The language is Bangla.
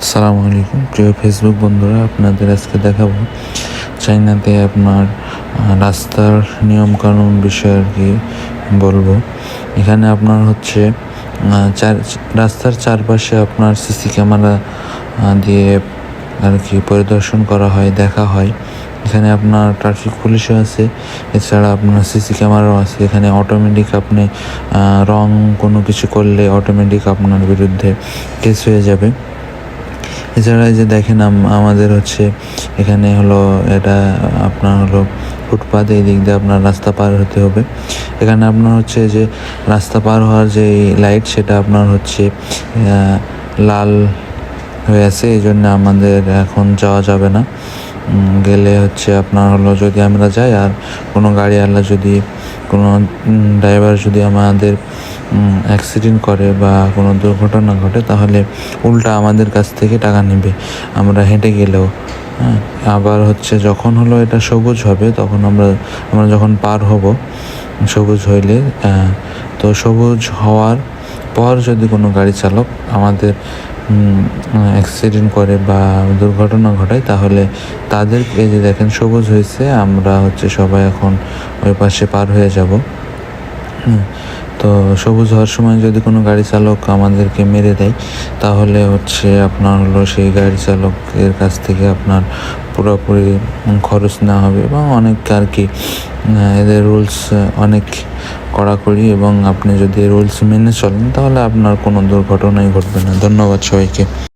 আসসালামু আলাইকুম প্রিয় ফেসবুক বন্ধুরা, আপনাদের আজকে দেখাবো চাইনাতে আপনার রাস্তার নিয়মকানুন বিষয়ে আর কি বলবো। এখানে আপনার হচ্ছে রাস্তার চারপাশে আপনার সিসি ক্যামেরা দিয়ে আর কি পরিদর্শন করা হয়, দেখা হয়। এখানে আপনার ট্রাফিক পুলিশও আছে, এছাড়া আপনার সিসি ক্যামেরাও আছে। এখানে অটোমেটিক আপনি রং কোনো কিছু করলে অটোমেটিক আপনার বিরুদ্ধে কেস হয়ে যাবে। এছাড়া যে দেখেন আমাদের হচ্ছে এখানে হলো এটা আপনার হলো ফুটপাথ, এই দিক দিয়ে আপনার রাস্তা পার হতে হবে। এখানে আপনার হচ্ছে যে রাস্তা পার হওয়ার যে লাইট সেটা আপনার হচ্ছে লাল হয়ে আছে, এই জন্য আমাদের এখন যাওয়া যাবে না। গেলে হচ্ছে আপনার হলো যদি আমরা যাই আর কোনো গাড়িওয়ালা যদি কোনো ড্রাইভার যদি আমাদের অ্যাক্সিডেন্ট করে বা কোনো দুর্ঘটনা ঘটে, তাহলে উল্টা আমাদের কাছ থেকে টাকা নেবে আমরা হেঁটে গেলেও। হ্যাঁ, আবার হচ্ছে যখন হলো এটা সবুজ হবে, তখন আমরা যখন পার হব, সবুজ হইলে তো সবুজ হওয়ার পর যদি কোনো গাড়ি চালক আমাদের অ্যাক্সিডেন্ট করে বা দুর্ঘটনা ঘটায়, তাহলে তাদেরকে যে দেখেন সবুজ হয়েছে, আমরা হচ্ছে সবাই এখন ওই পাশে পার হয়ে যাব। তো সবুজ হওয়ার সময় যদি কোনো গাড়ি চালক আমাদেরকে মেরে দেয়, তাহলে হচ্ছে আপনার হলো সেই গাড়ি চালকের কাছ থেকে আপনার পুরোপুরি খরচ নেওয়া হবে এবং অনেক আর কি এদের রুলস অনেক কড়াকড়ি, এবং আপনি যদি রুলস মেনে চলেন তাহলে আপনার কোনো দুর্ঘটনাই ঘটবে না। ধন্যবাদ সবাইকে।